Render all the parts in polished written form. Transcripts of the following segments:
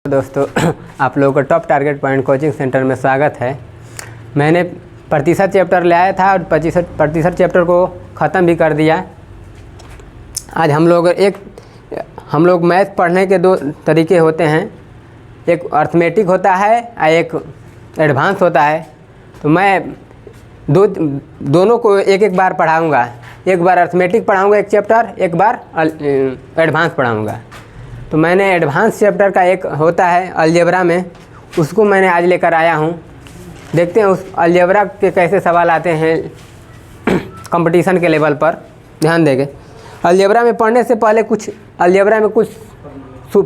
दोस्तों आप लोगों का top target point coaching centre में स्वागत है। मैंने प्रतिशत चैप्टर ले आया था और प्रतिशत चैप्टर को ख़त्म भी कर दिया। आज हम लोग मैथ पढ़ने के दो तरीके होते हैं, एक अर्थमेटिक होता है और एक एडवांस होता है। तो मैं दोनों को एक एक बार पढ़ाऊँगा। एक बार अर्थमेटिक पढ़ाऊँगा एक चैप्टर, एक बार एडवांस पढ़ाऊँगा। तो मैंने एडवांस चैप्टर का एक होता है अलजेब्रा में, उसको मैंने आज लेकर आया हूँ। देखते हैं उस अलजेब्रा के कैसे सवाल आते हैं कंपटीशन के लेवल पर। ध्यान देंगे, अलजेब्रा में पढ़ने से पहले अलजेब्रा में कुछ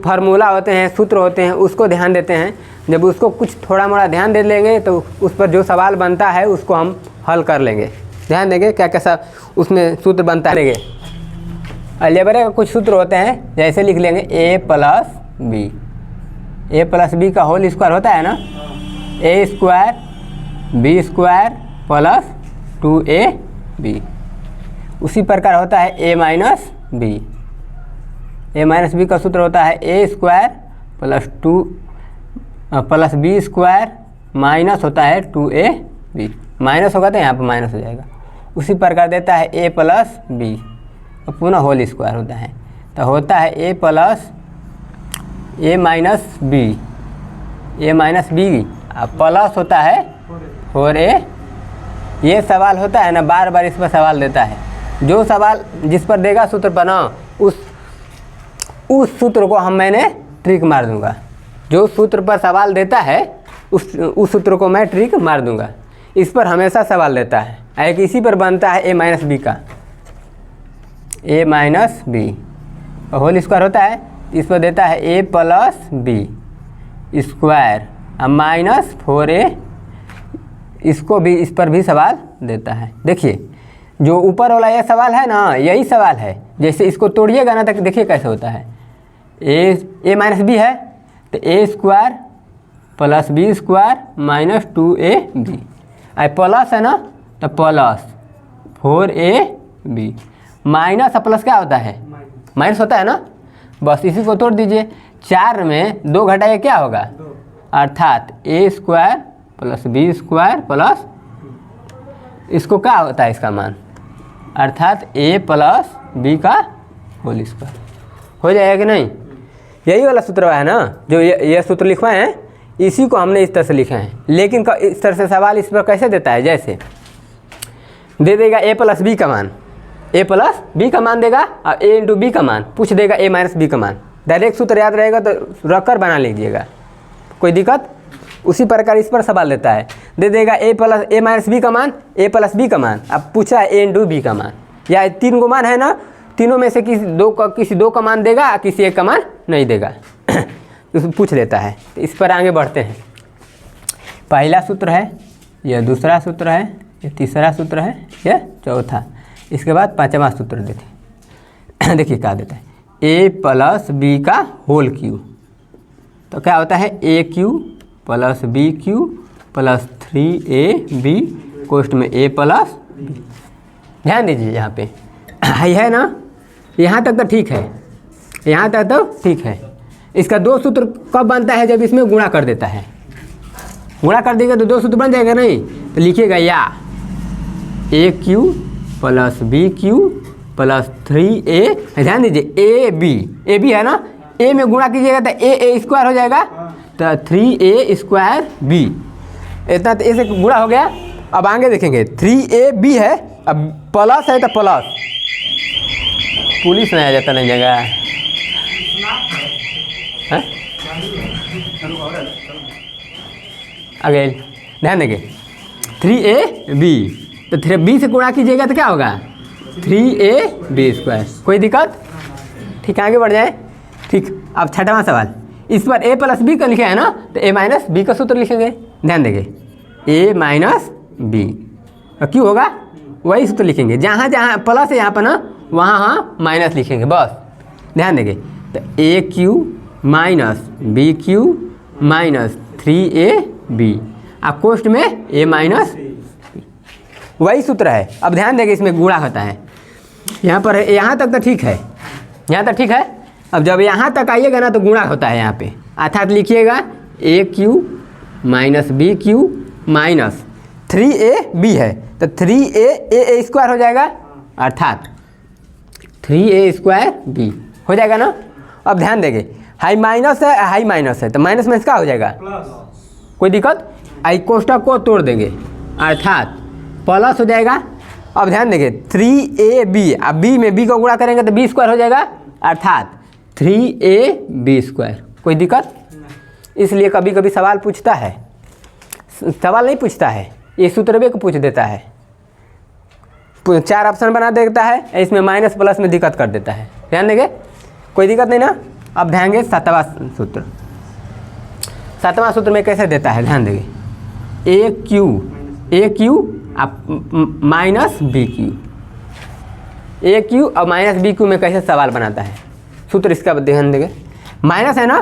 फार्मूला होते हैं, सूत्र होते हैं, उसको ध्यान देते हैं। जब उसको कुछ थोड़ा मोड़ा ध्यान दे लेंगे तो उस पर जो सवाल बनता है उसको हम हल कर लेंगे। ध्यान देंगे क्या कैसा उसमें सूत्र बनता है। अलजेब्रा का कुछ सूत्र होते हैं, जैसे लिख लेंगे a प्लस बी का होल स्क्वायर होता है ना, a square B square plus 2ab। उसी प्रकार होता है a माइनस बी का सूत्र होता है a square plus B square minus होता है 2ab। माइनस होगा तो यहाँ पर माइनस हो जाएगा। उसी प्रकार देता है a प्लस बी और पुनः होल स्क्वायर होता है, तो होता है a plus a minus b और प्लस होता है 4a। ये सवाल होता है ना, बार बार इस पर सवाल देता है। जो सवाल जिस पर देगा सूत्र बनाओ, उस सूत्र को मैंने ट्रिक मार दूंगा। जो सूत्र पर सवाल देता है उस सूत्र को मैं ट्रिक मार दूंगा। इस पर हमेशा सवाल देता है। एक इसी पर बनता है a माइनस बी का, a माइनस बी और होल स्क्वायर होता है। इस पर देता है a प्लस बी स्क्वायर और माइनस 4a। इसको भी, इस पर भी सवाल देता है। देखिए जो ऊपर वाला ये सवाल है ना, यही सवाल है। जैसे इसको तोड़िएगा ना तक देखिए कैसे होता है। a माइनस बी है तो a square plus B square minus 2ab। Plus है ना तो प्लस 4ab माइनस प्लस क्या होता है, माइनस होता है ना। बस इसी को तोड़ दीजिए। 4 में 2 घटाइए क्या होगा, अर्थात a square plus B square plus इसको क्या होता है इसका मान, अर्थात a प्लस बी का होल स्क्वायर हो जाएगा कि नहीं। यही वाला सूत्र है ना, जो ये सूत्र लिखवाए हैं, इसी को हमने इस तरह से लिखे हैं। लेकिन इस तरह से सवाल इस पर कैसे देता है, जैसे दे देगा a प्लस बी का मान, a प्लस बी का मान देगा और a इंटू बी का मान पूछ देगा, a माइनस बी का मान। डायरेक्ट सूत्र याद रहेगा तो रखकर बना लीजिएगा, कोई दिक्कत। उसी प्रकार इस पर सवाल देता है, दे देगा a माइनस बी का मान, a प्लस बी का मान। अब पूछा है a इंटू बी का मान, या 3 को मान है ना, तीनों में से किसी दो का मान देगा, किसी एक का मान नहीं देगा तो पूछ लेता है। तो इस पर आगे बढ़ते हैं। पहला सूत्र है, यह दूसरा सूत्र है, यह तीसरा सूत्र है, यह चौथा। इसके बाद 5वां सूत्र देते हैं। देखिए क्या देता है, a प्लस बी का होल क्यू। तो क्या होता है, a cube plus b cube plus 3ab कोष्ठ में a प्लस बी। ध्यान दीजिए यहाँ पे है ना, यहाँ तक तो ठीक है, यहाँ तक तो ठीक है। इसका 2 सूत्र कब बनता है, जब इसमें गुणा कर देता है। गुणा कर देगा तो 2 सूत्र बन जाएगा नहीं, तो लिखिएगा या a cube plus b cube plus 3a। ध्यान दीजिए ए बी है ना, a में गुणा कीजिएगा तो a स्क्वायर हो जाएगा, तो 3a स्क्वायर बी। इतना तो ऐसे गुणा हो गया। अब आगे देखेंगे, 3ab है, अब प्लस है तो प्लस, पुलिस नहीं आ जाता नहीं जगह आगे। ध्यान देंगे 3ab, तो 3b से गुणा कीजिएगा तो क्या होगा, 3ab स्क्वायर। कोई दिक्कत, ठीक, आगे बढ़ जाए। ठीक, अब 6वां सवाल, इस पर a प्लस बी का लिखे है ना, तो a माइनस बी का सूत्र लिखेंगे। ध्यान देंगे a माइनस बी क्यों होगा, वही सूत्र लिखेंगे। जहाँ जहाँ प्लस है यहाँ पर ना, वहाँ माइनस लिखेंगे बस। ध्यान देंगे, तो a cube minus B cube minus 3ab आप कोष्ठ में a माइनस, वही सूत्र है। अब ध्यान देंगे इसमें गुणा होता है। यहाँ पर यहाँ तक तो ठीक है, यहाँ तक ठीक है। अब जब यहाँ तक आइएगा ना तो गुणा होता है यहाँ पे, अर्थात लिखिएगा A cube minus B cube minus 3ab है तो 3a स्क्वायर हो जाएगा, अर्थात 3a² b हो जाएगा ना। अब ध्यान देंगे हाई माइनस है तो माइनस में इसका हो जाएगा प्लस, कोई दिक्कत। आई कोष्टक को तोड़ देंगे अर्थात प्लस हो जाएगा। अब ध्यान देंगे 3ab, अब b में b को गुणा करेंगे तो b² हो जाएगा, अर्थात 3ab²। कोई दिक्कत। इसलिए कभी कभी सवाल पूछता है, सवाल नहीं पूछता है, ये सूत्र को पूछ देता है, 4 ऑप्शन बना देता है, इसमें माइनस प्लस में दिक्कत कर देता है। ध्यान देंगे, कोई दिक्कत नहीं ना। अब ध्यान देंगे 7वां सूत्र, 7वां सूत्र में कैसे देता है, ध्यान देंगे ए क्यू अब माइनस बी क्यू, ए क्यू और माइनस बी क्यू में कैसे सवाल बनाता है सूत्र, इसका ध्यान देंगे। माइनस है ना,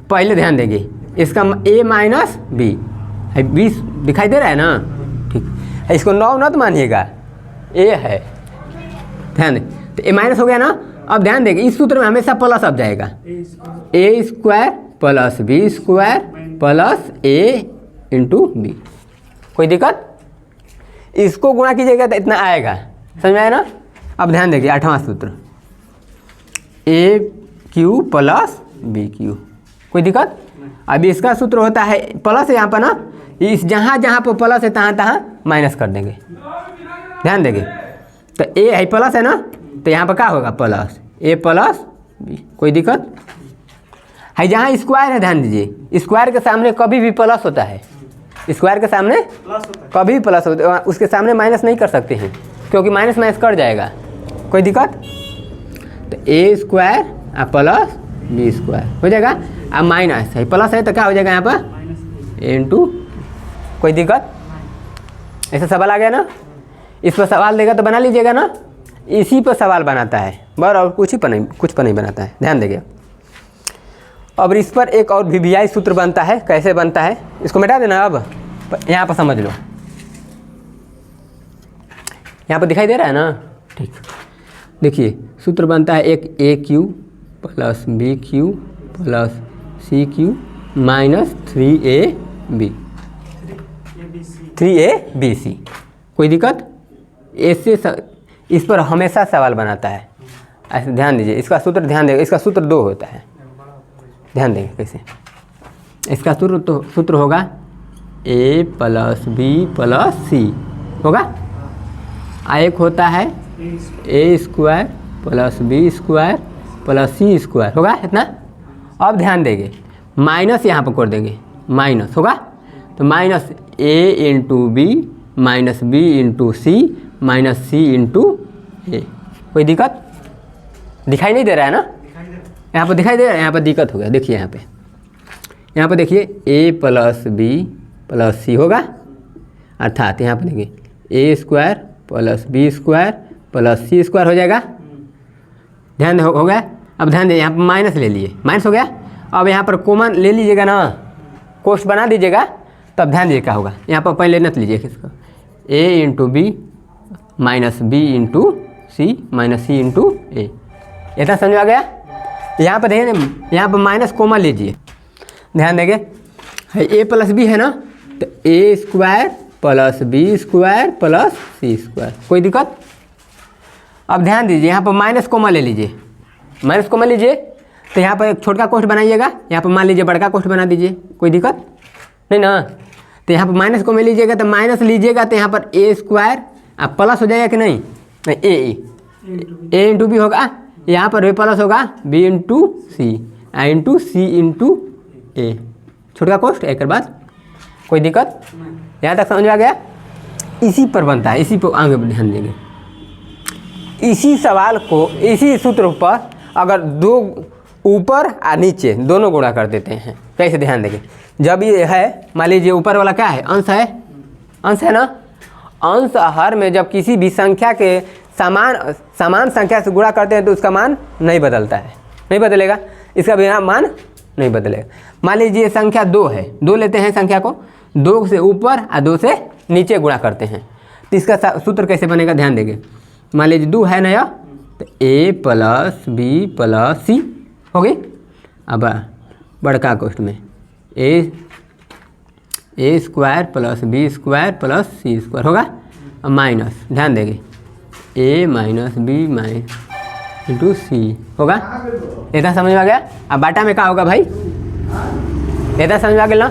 पहले ध्यान देंगे इसका ए माइनस बी, 20 दिखाई दे रहा है ना, ठीक। इसको 9 मत मानिएगा, ए है, ध्यान दें। तो ए माइनस हो गया ना। अब ध्यान देंगे इस सूत्र में हमेशा प्लस अब जाएगा, a² plus b² plus a into b. कोई दिक्कत। इसको गुणा कीजिएगा तो इतना आएगा, समझ में आया ना। अब ध्यान देखिए 8वां सूत्र a³ प्लस b³। कोई दिक्कत। अब इसका सूत्र होता है प्लस है यहाँ पर ना, इस जहाँ पर प्लस है तहाँ माइनस कर देंगे। ध्यान देंगे तो ए है प्लस है ना, तो यहाँ पर क्या होगा प्लस a प्लस बी। कोई दिक्कत है। जहाँ स्क्वायर है ध्यान दीजिए, स्क्वायर के सामने कभी भी प्लस होता है, स्क्वायर के सामने कभी भी प्लस होता है, उसके सामने माइनस नहीं कर सकते हैं क्योंकि माइनस माइनस कर जाएगा। कोई दिक्कत। तो a² प्लस b² हो जाएगा। अब माइनस है, प्लस है तो क्या हो जाएगा यहाँ पर a इंटू। कोई दिक्कत। ऐसा सवाल आ गया ना। इस पर सवाल देगा तो बना लीजिएगा ना, इसी पर सवाल बनाता है बर, और कुछ पर नहीं बनाता है। ध्यान देंगे। अब इस पर एक और वीवीआई सूत्र बनता है, कैसे बनता है इसको मिटा देना। अब यहाँ पर समझ लो, यहाँ पर दिखाई दे रहा है ना, ठीक। देखिए सूत्र बनता है एक a³ plus b³ plus c³ minus 3abc। कोई दिक्कत। ऐसे इस पर हमेशा सवाल बनाता है, ऐसे ध्यान दीजिए। इसका सूत्र ध्यान देगा, इसका सूत्र 2 होता है, ध्यान देंगे कैसे। इसका सूत्र होगा a plus b plus c होगा, एक होता है a² plus b² plus c² होगा इतना। अब ध्यान देंगे माइनस यहाँ पर कर देंगे, माइनस होगा तो minus a into B minus b into C minus c into A. कोई दिक्कत। दिखाई नहीं दे रहा है ना, यहाँ पर दिखाई दे रहा है, यहाँ पर दिक्कत हो गया। देखिए यहाँ पर देखिए a प्लस बी प्लस सी होगा, अर्थात यहाँ पर देखिए a² plus b² plus c² हो जाएगा। ध्यान हो गया। अब ध्यान दे यहाँ पर माइनस ले लिए, माइनस हो गया। अब यहाँ पर कॉमन ले लीजिएगा ना, कोष्ट बना दीजिएगा, तब ध्यान दीजिए क्या होगा। यहाँ पर पहले नत लीजिए किसको, a into B minus B into C minus C into A. इतना समझ आ गया। यहाँ पर देखिए, यहाँ पर माइनस कॉमन लीजिए, ध्यान देंगे a प्लस बी है ना, तो a² plus b² plus c²। कोई दिक्कत। अब ध्यान दीजिए यहाँ पर माइनस कॉमन ले लीजिए, माइनस कॉमन लीजिए तो यहाँ पर एक छोटा कोष्ट बनाइएगा, यहाँ पर मान लीजिए बड़का कोष्ट बना दीजिए। कोई दिक्कत नहीं ना। तो यहाँ पर माइनस कॉमन लीजिएगा तो माइनस लीजिएगा तो यहाँ पर a² अब प्लस हो जाएगा कि नहीं, a इंटू बी होगा, यहाँ पर भी प्लस होगा b इंटू सी इंटू सी इंटू ए। छोटा कोष्ट एक बाद। कोई दिक्कत। यहाँ तक समझ आ गया। इसी पर बनता है, इसी पर आगे ध्यान देंगे। इसी सवाल को इसी सूत्र पर अगर दो ऊपर और नीचे दोनों गुणा कर देते हैं, कैसे ध्यान देंगे। जब ये है, मान लीजिए ऊपर वाला क्या है, अंश है, अंश है ना। अंश हर में जब किसी भी संख्या के समान संख्या से गुणा करते हैं तो उसका मान नहीं बदलता है, नहीं बदलेगा, इसका भी मान नहीं बदलेगा। मान लीजिए संख्या 2 है, 2 लेते हैं संख्या को, 2 से ऊपर और 2 से नीचे गुणा करते हैं तो इसका सूत्र कैसे बनेगा, ध्यान देंगे। मान लीजिए 2 है नया, तो a plus B plus C हो गई। अब बड़का कोष्ठ में A square plus B square plus C square होगा। अब माइनस, ध्यान देंगे, A minus B minus into C होगा। इतना समझ में आ गया। अब बाटा में क्या होगा भाई, इतना समझ में आ गया ना।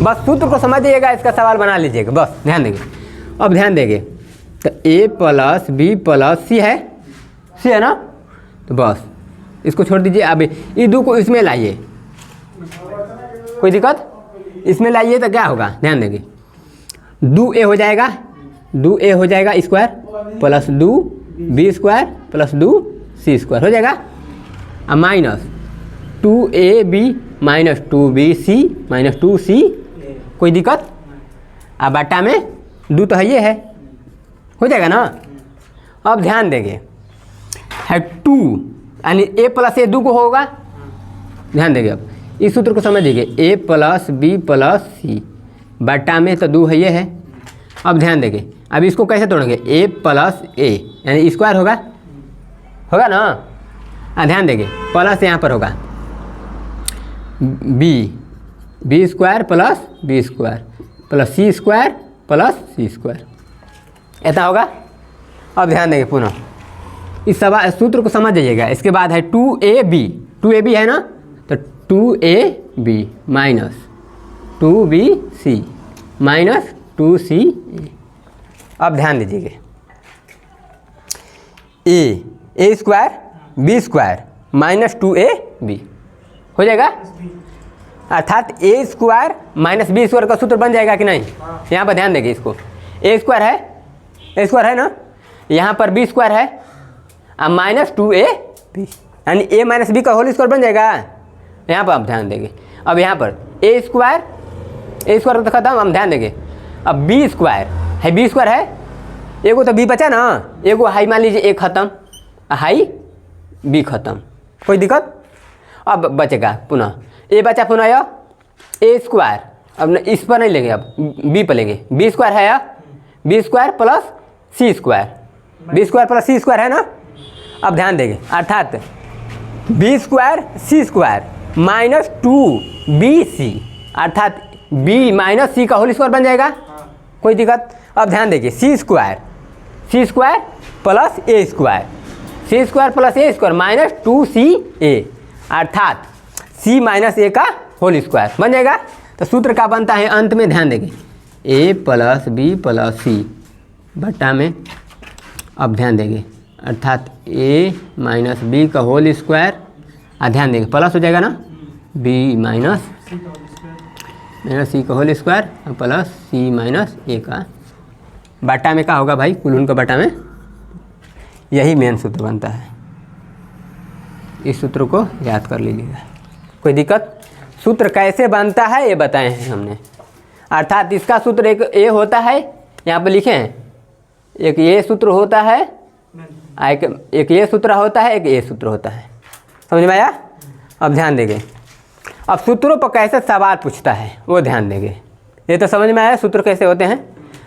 बस सूत्र को समझिएगा, इसका सवाल बना लीजिएगा, बस ध्यान देंगे। अब ध्यान देंगे तो ए प्लस बी प्लस सी है, सी है ना, तो बस इसको छोड़ दीजिए। अब ये दो को इसमें लाइए, कोई दिक्कत, इसमें लाइए तो क्या होगा, ध्यान देंगे, 2a हो जाएगा, 2a हो जाएगा square plus 2b square plus 2c square हो जाएगा। अब minus 2ab minus 2bc minus 2c, कोई दिक्कत। अब बट्टा में 2 तो है, ये है, हो जाएगा ना। अब ध्यान देंगे है 2 यानी a प्लस ए 2 को होगा। ध्यान देंगे, अब इस सूत्र को समझिए, a प्लस बी प्लस सी, बट्टा में तो 2 है, ये है। अब ध्यान देंगे, अब इसको कैसे तोड़ेंगे, a प्लस ए यानी स्क्वायर होगा, होगा ना। ध्यान देंगे प्लस यहाँ पर होगा B square plus B square plus C square plus C square, ऐसा होगा। अब ध्यान देंगे पुनः इस सवाल सूत्र को समझ जाइएगा। इसके बाद है 2ab है ना, तो 2ab minus 2bc minus 2ca। अब ध्यान दीजिएगा, A square B square minus 2ab हो जाएगा, अर्थात A square minus B square का सूत्र बन जाएगा कि नहीं। यहाँ पर ध्यान देंगे, इसको ए स्क्वायर है ना, यहाँ पर बी स्क्वायर है, अब माइनस 2ab यानी ए माइनस बी का होल स्क्वायर बन जाएगा। यहाँ पर आप ध्यान देंगे, अब यहाँ पर ए स्क्वायर तो खत्म। हम ध्यान देंगे, अब बी स्क्वायर है, एगो तो बी बचा ना, एगो हाई मान लीजिए, ए खत्म, हाई बी खत्म, कोई दिक्कत। अब बचेगा पुनः ए बचा, पुनः यह ए स्क्वायर, अब न इस पर नहीं लेंगे, अब बी पर लेंगे, बी स्क्वायर है या B square plus C square, B square plus C square है ना। अब ध्यान देंगे, अर्थात बी स्क्वायर सी स्क्वायर माइनस 2bc, अर्थात b माइनस सी का होल स्क्वायर बन जाएगा, कोई दिक्कत। अब ध्यान देखिए, सी स्क्वायर प्लस ए स्क्वायर, सी स्क्वायर प्लस ए स्क्वायर माइनस 2ca, अर्थात c माइनस ए का होल स्क्वायर बन जाएगा। तो सूत्र का बनता है अंत में, ध्यान देंगे, a प्लस बी प्लस सी बट्टा में, अब ध्यान देंगे, अर्थात a माइनस बी का होल स्क्वायर, ध्यान देंगे प्लस हो जाएगा ना, b माइनस सी का होल स्क्वायर प्लस सी माइनस ए का बट्टा में क्या होगा भाई, कुल उनका बट्टा में, यही मेन सूत्र बनता है। इस सूत्र को याद कर लीजिएगा, कोई दिक्कत। सूत्र कैसे बनता है ये बताए हैं हमने, अर्थात इसका सूत्र एक ए होता है, यहाँ पर लिखे हैं, एक ये सूत्र होता है, एक ये सूत्र होता है, एक ये सूत्र होता है, समझ में आया। अब ध्यान देंगे, अब सूत्रों पर कैसे सवाल पूछता है वो ध्यान देंगे। ये तो समझ में आया सूत्र कैसे होते हैं।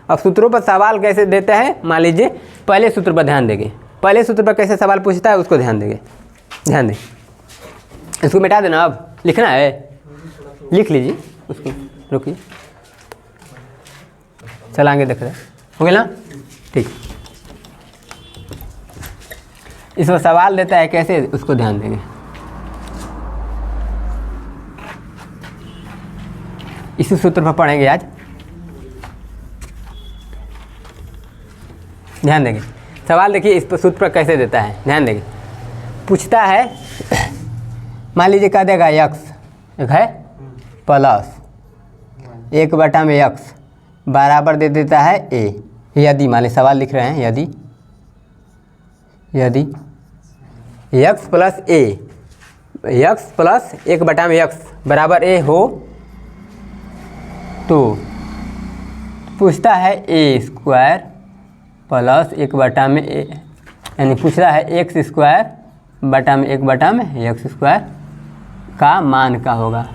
अब सूत्रों पर सवाल कैसे देते हैं, मान लीजिए पहले सूत्र पर ध्यान देंगे, पहले सूत्र पर कैसे सवाल पूछता है उसको ध्यान देंगे। ध्यान दें, इसको मिटा देना, अब लिखना है, लिख लीजिए उसको, रुकिए चलाएंगे, देख रहे हो गया ना, ठीक। इसमें सवाल देता है कैसे, उसको ध्यान देंगे। इसी सूत्र पर पढ़ेंगे आज, ध्यान देंगे। सवाल देखिए इस पर सूत्र पर कैसे देता है, ध्यान देंगे। पूछता है, मान लीजिए क्या देगा, यक्स एक है प्लस 1 में यक्स बराबर दे देता है ए, यदि मान लीजिए सवाल लिख रहे हैं, यदि यक्स प्लस ए, यक्स प्लस 1 में यक्स बराबर ए हो, तो पूछता है ए स्क्वायर प्लस 1 में ए, यानी पूछ रहा है एक्स स्क्वायर बटा में 1 में एक्स स्क्वायर का मान क्या होगा,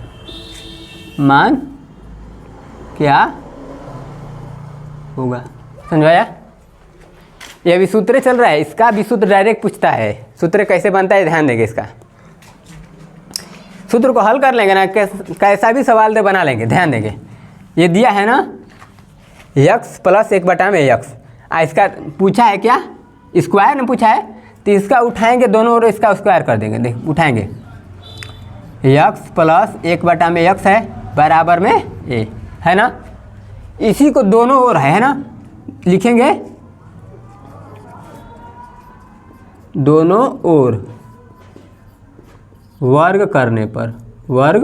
मान क्या होगा, समझाया। ये भी सूत्र चल रहा है, इसका भी सूत्र डायरेक्ट पूछता है। सूत्र कैसे बनता है ध्यान देंगे। इसका सूत्र को हल कर लेंगे ना, कैसा भी सवाल दे बना लेंगे। ध्यान देंगे, ये दिया है ना x प्लस 1/x, इसका पूछा है क्या, स्क्वायर ने पूछा है, तो इसका उठाएंगे दोनों ओर, इसका स्क्वायर कर देंगे। देख उठाएंगे, x प्लस 1/x है बराबर में a है ना, इसी को दोनों ओर है ना, लिखेंगे दोनों ओर वर्ग करने पर, वर्ग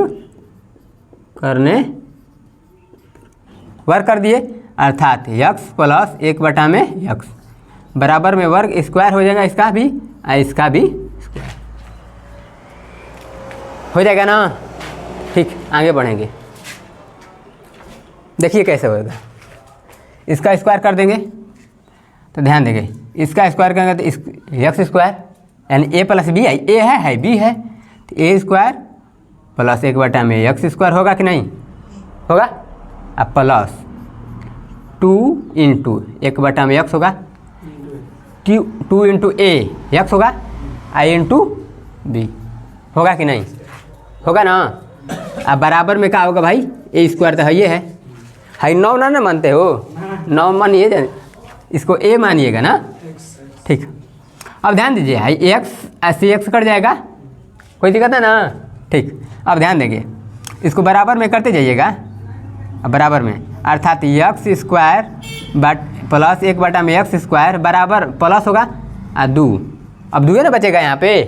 कर दिए, अर्थात x प्लस 1/x बराबर में वर्ग स्क्वायर हो जाएगा, इसका भी स्क्वायर हो जाएगा ना। ठीक, आगे बढ़ेंगे, देखिए कैसे होगा। इसका स्क्वायर कर देंगे तो ध्यान देंगे, इसका स्क्वायर करेंगे तो एक्स स्क्वायर यानी a प्लस बी है, a है b है, तो a square plus 1/x square होगा कि नहीं होगा। अब प्लस 2 इंटू 1/x होगा, 2 इंटू a x होगा, i इंटू b होगा कि नहीं होगा ना। अब बराबर में क्या होगा भाई, a स्क्वायर तो है, ये है 9 ना मानते हो, 9 मानिए, इसको a मानिएगा ना। ठीक, अब ध्यान दीजिए, हाई एक्स ऐसे एक्स कट जाएगा, कोई दिक्कत है ना। ठीक, अब ध्यान देंगे, इसको बराबर में करते जाइएगा, अब बराबर में अर्थात x square plus 1/x square बराबर प्लस होगा 2, अब 2 ना बचेगा यहाँ पे,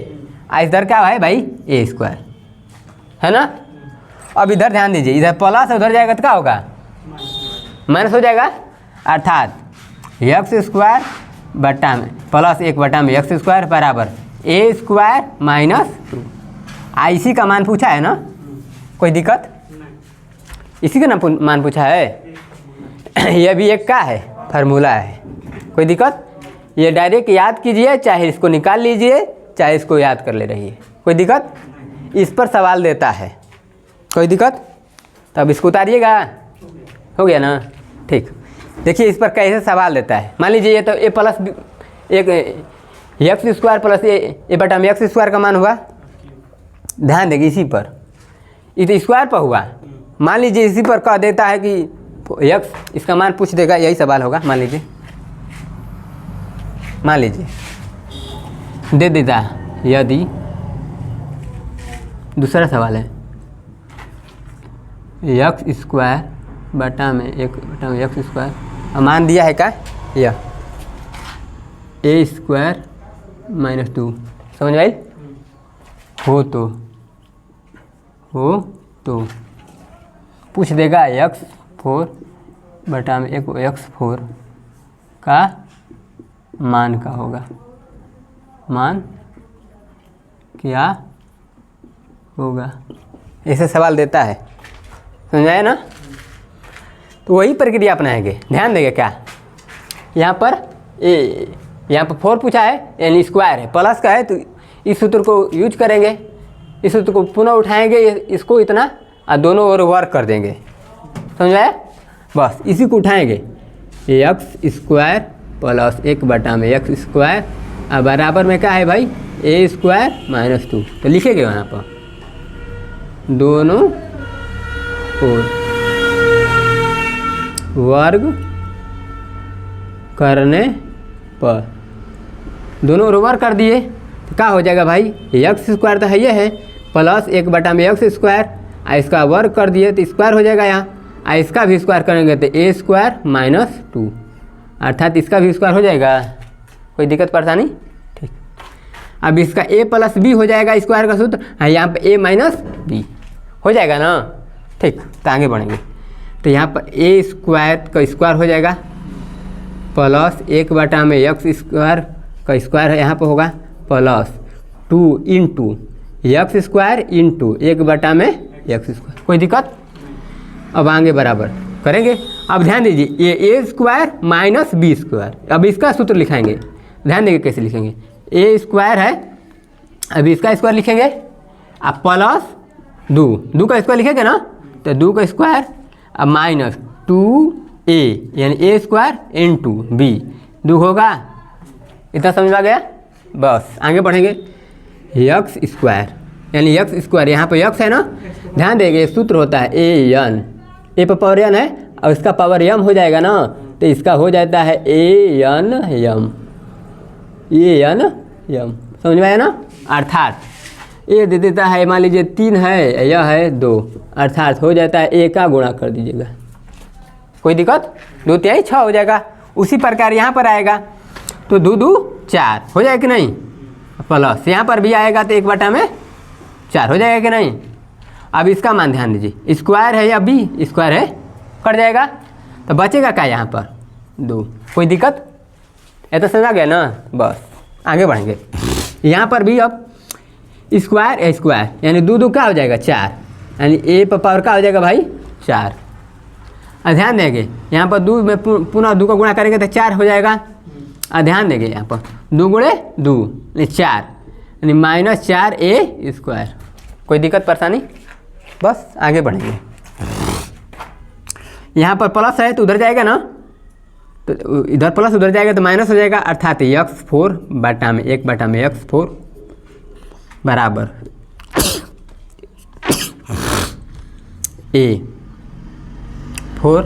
इधर क्या है भाई a स्क्वायर है ना। अब इधर ध्यान दीजिए, इधर प्लस उधर जाएगा तो क्या होगा, माइनस हो जाएगा, अर्थात एक्स स्क्वायर बटा में प्लस 1/x स्क्वायर बराबर a स्क्वायर माइनस 2। इसी का मान पूछा है ना, कोई दिक्कत, इसी का ना मान पूछा है, यह भी एक का है फार्मूला है, कोई दिक्कत। ये डायरेक्ट याद कीजिए, चाहे इसको निकाल लीजिए, चाहे इसको याद कर ले रहिए, कोई दिक्कत। इस पर सवाल देता है, कोई दिक्कत, तब इसको उतारिएगा, हो गया ना। ठीक, देखिए इस पर कैसे सवाल देता है। मान लीजिए ये तो a plus x square plus a/x square का मान हुआ, ध्यान देंगे इसी पर, ये तो स्क्वायर पर हुआ। मान लीजिए इसी पर कह देता है कि x, इसका मान पूछ देगा, यही सवाल होगा। मान लीजिए दे देता, यदि दूसरा सवाल है x स्क्वायर बटा में 1/x स्क्वायर, मान दिया है क्या, यह a स्क्वायर माइनस 2, समझ आई, हो तो पूछ देगा x4 बटा में 1x4 का मान का होगा, मान क्या होगा, ऐसे सवाल देता है, समझाया ना। तो वही प्रक्रिया अपनाएंगे, ध्यान देंगे क्या, यहाँ पर 4 पूछा है यानी स्क्वायर है, प्लस का है, तो इस सूत्र को यूज करेंगे, इस सूत्र को पुनः उठाएंगे, इसको इतना और दोनों ओर वर्क कर देंगे, समझाया। बस इसी को उठाएंगे, x square plus 1/x square और बराबर में क्या है भाई, a स्क्वायर माइनस 2, तो लिखेंगे वहाँ पर दोनों ओर वर्ग करने पर, दोनों ओर वर्ग कर दिए तो क्या हो जाएगा भाई, एक्स स्क्वायर तो है ये है, प्लस 1/x स्क्वायर, इसका वर्ग कर दिए तो स्क्वायर हो जाएगा यहाँ, इसका भी स्क्वायर करेंगे तो a स्क्वायर माइनस 2, अर्थात इसका भी स्क्वायर हो जाएगा, कोई दिक्कत परेशानी। ठीक, अब इसका a प्लस b हो जाएगा स्क्वायर का सूत्र, यहाँ पे a माइनस b हो जाएगा ना। ठीक, तो आगे बढ़ेंगे, तो यहाँ पर a स्क्वायर का स्क्वायर हो जाएगा प्लस 1/x स्क्वायर का स्क्वायर है, यहाँ पर होगा plus 2 into x square into 1/x square, कोई दिक्कत। अब आगे बराबर करेंगे, अब ध्यान दीजिए ये a square minus b square, अब इसका सूत्र लिखाएंगे, ध्यान देंगे कैसे लिखेंगे, a स्क्वायर है, अब इसका स्क्वायर लिखेंगे, अब प्लस 2 का स्क्वायर लिखेंगे ना, तो 2 का स्क्वायर अब माइनस 2a यानी a स्क्वायर इंटू b, 2 होगा, इतना समझ आ गया। बस आगे बढ़ेंगे, एक्स स्क्वायर यानी एक्स स्क्वायर, यहाँ पर एक्स है ना, ध्यान देंगे सूत्र होता है ए एन, ए पर पावर एन है और इसका पावर यम हो जाएगा ना, तो इसका हो जाता है A N Yama, A N यम, समझ में आया ना। अर्थात ए दे देता है, मान लीजिए 3 है, यह है 2, अर्थात हो जाता है ए का गुणा कर दीजिएगा, कोई दिक्कत, 2 3 6 हो जाएगा। उसी प्रकार यहाँ पर आएगा तो 2 2 4 हो जाएगा कि नहीं, प्लस यहाँ पर भी आएगा तो 1/4 हो जाएगा कि नहीं। अब इसका मान ध्यान दीजिए, स्क्वायर है या बी स्क्वायर है, कट जाएगा तो बचेगा क्या यहाँ पर 2, कोई दिक्कत, ये तो समझा गया ना। बस आगे बढ़ेंगे, यहाँ पर भी अब स्क्वायर स्क्वायर यानी 2 2 क्या हो जाएगा 4, यानी ए पर पावर क्या हो जाएगा भाई 4। ध्यान देंगे यहाँ पर 2 में पुनः 2 का गुणा करेंगे तो 4 हो जाएगा। ध्यान देंगे यहाँ पर 2 गुणे 2 यानी 4, यानी -4 ए स्क्वायर, कोई दिक्कत परेशानी। बस आगे बढ़ेंगे, यहाँ पर प्लस है तो उधर जाएगा ना, तो इधर प्लस उधर जाएगा तो माइनस हो जाएगा, अर्थात x4 बटा में 1/में x4 बराबर ए 4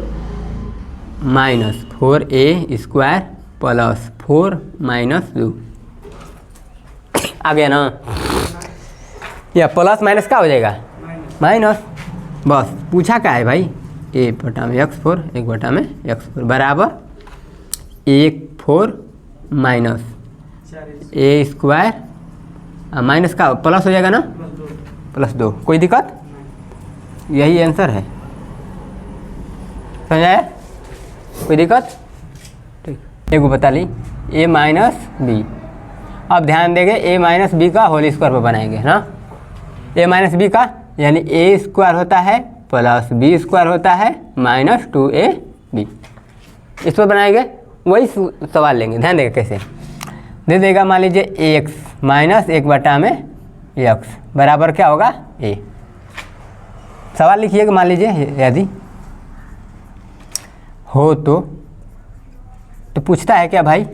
minus 4a square plus 4 minus 2, आ गया ना। या प्लस माइनस क्या हो जाएगा माइनस, बस पूछा क्या है भाई, a/में x4 1/में x4 बराबर 1/4 माइनस ए स्क्वायर माइनस का प्लस हो जाएगा ना, +2, कोई दिक्कत, यही आंसर है, समझाया, कोई दिक्कत, ठीक। एक बता ली a माइनस बी, अब ध्यान देंगे a माइनस बी का होल स्क्वायर पर बनाएंगे ना, a माइनस बी का यानी a स्क्वायर होता है प्लस बी स्क्वायर होता है -2ab, इस पर बनाएंगे, वही सवाल लेंगे। ध्यान देगा कैसे दे देगा, मान लीजिए x माइनस 1/में x बराबर क्या होगा a, सवाल लिखिएगा, मान लीजिए यदि हो तो पूछता है क्या भाई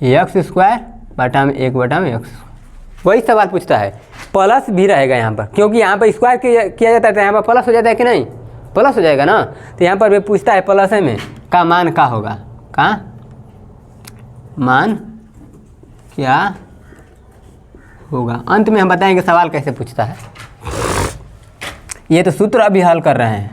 x स्क्वायर बटा में 1/में x, वही सवाल पूछता है, प्लस भी रहेगा यहाँ पर, क्योंकि यहाँ पर स्क्वायर किया जाता है तो यहाँ पर प्लस हो जाता है कि नहीं, प्लस हो जाएगा ना, तो यहाँ पर भी पूछता है प्लस में का मान क्या होगा, का मान क्या होगा। अंत में हम बताएंगे सवाल कैसे पूछता है, ये तो सूत्र अभी हल कर रहे हैं।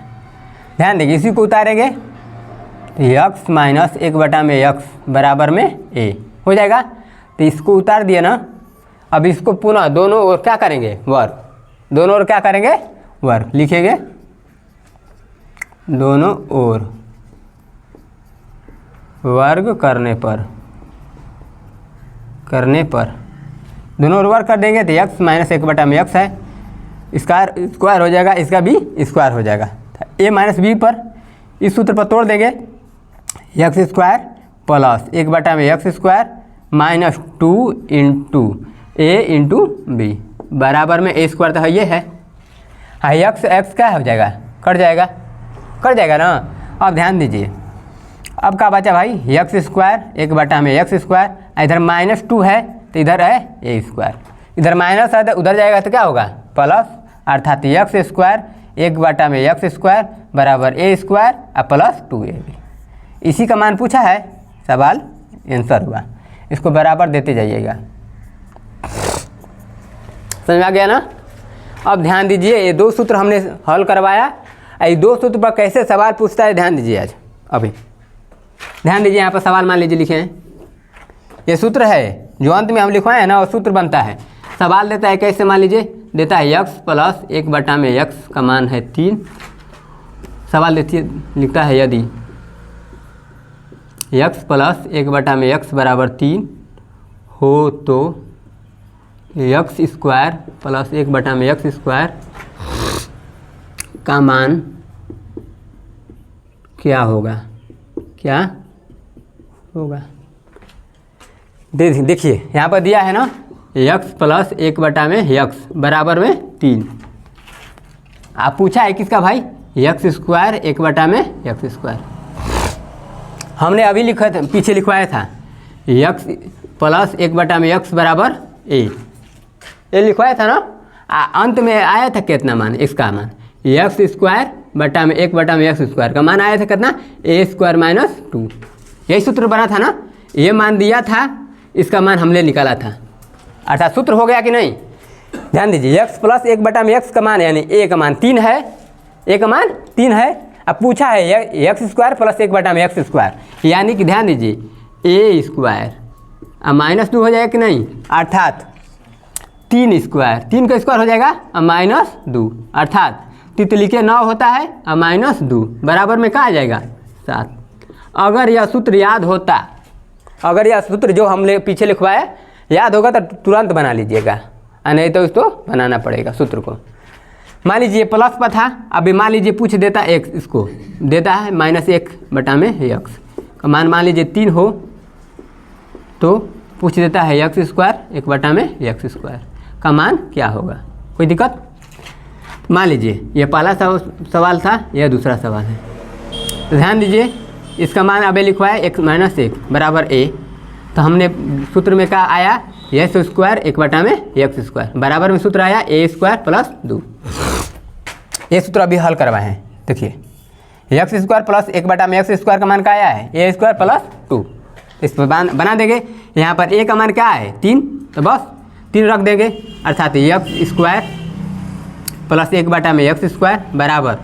ध्यान देखिए, इसी को उतारेंगे तो x माइनस 1/में x बराबर में a हो जाएगा, तो इसको उतार दिए ना। अब इसको पुनः दोनों ओर क्या करेंगे वर्ग, दोनों ओर क्या करेंगे वर्ग, लिखेंगे दोनों ओर वर्ग करने पर दोनों ओर वर्ग कर देंगे तो x माइनस 1/में x है, इसका स्क्वायर हो जाएगा, इसका भी स्क्वायर हो जाएगा, a माइनस बी पर इस सूत्र पर तोड़ देंगे, x स्क्वायर प्लस 1/में x square minus 2 into a into B बराबर में a स्क्वायर तो है ये है, x क्या हो जाएगा कट जाएगा ना। अब ध्यान दीजिए, अब क्या बचा भाई x स्क्वायर 1/में x स्क्वायर, इधर -2 है तो इधर है a स्क्वायर, इधर माइनस है तो उधर जाएगा तो क्या होगा प्लस, अर्थात x स्क्वायर 1/में x स्क्वायर बराबर a स्क्वायर और प्लस 2ab, इसी का मान पूछा है, सवाल आंसर हुआ, इसको बराबर देते जाइएगा, समझ में आ गया ना। अब ध्यान दीजिए, ये 2 सूत्र हमने हल करवाया, ये 2 सूत्र पर कैसे सवाल पूछता है ध्यान दीजिए। आज अभी ध्यान दीजिए, यहाँ पर सवाल मान लीजिए लिखे हैं, ये सूत्र है जो अंत में हम लिखवाए हैं ना, और सूत्र बनता है, सवाल देता है कैसे, मान लीजिए देता है x प्लस 1/में x का मान है 3, सवाल लिखता है यदि x प्लस 1/में x बराबर 3 हो तो x स्क्वायर प्लस 1/में x स्क्वायर का मान क्या होगा, देखिए यहाँ पर दिया है ना x प्लस 1/में x बराबर में 3, आप पूछा है किसका भाई x स्क्वायर 1/में x स्क्वायर, हमने अभी लिखा था, पीछे लिखवाया था x प्लस 1/में x बराबर a, ये लिखवाया था ना। अंत में आया था कितना मान, इसका मान एक्स स्क्वायर बटा में 1/में एक्स स्क्वायर का मान आया था कितना, a² - 2। यही सूत्र बना था ना, ये मान दिया था, इसका मान हमने निकाला था, अर्थात सूत्र हो गया कि नहीं। ध्यान दीजिए, x + 1/में x का मान यानी a का मान 3 है, a का मान 3 है। अब पूछा है x² + 1/में x², यानी कि ध्यान दीजिए a² अब -2 हो जाएगा कि नहीं, अर्थात 3² 3 का स्क्वायर हो जाएगा अब -2, अर्थात तितली के 9 होता है अब -2 बराबर में क्या आ जाएगा 7। अगर यह सूत्र याद होता, अगर यह सूत्र जो हमने पीछे लिखवाया याद होगा तो तुरंत बना लीजिएगा, नहीं तो इसको बनाना पड़ेगा सूत्र को। मान लीजिए प्लस पर था, अभी मान लीजिए पूछ देता x, इसको देता है -1/में x का मान लीजिए 3 हो तो पूछ देता है x² 1/में x² का मान क्या होगा, कोई दिक्कत। मान लीजिए ये पहला सवाल था, यह दूसरा सवाल है, तो ध्यान दीजिए इसका मान अभी लिखवाया x - 1 बराबर a, तो हमने सूत्र में क्या आया x² 1/में x² बराबर में सूत्र आया a² + 2। ये सूत्र अभी हल करवाए हैं, देखिए x² + 1/में x² का मान क्या आया है a² + 2। इस पर बना देंगे, यहाँ पर a का मान क्या है 3, तो बस 3 रख देंगे, अर्थात x² + 1/में x² बराबर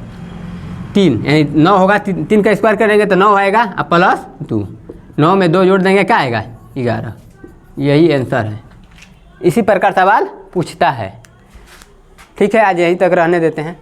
3 यानी 9 होगा, 3 का स्क्वायर करेंगे तो 9 आएगा, अब +2 9 में 2 जोड़ देंगे क्या आएगा 11। यही आंसर है, इसी प्रकार सवाल पूछता है। ठीक है, आज यहीं तक रहने देते हैं।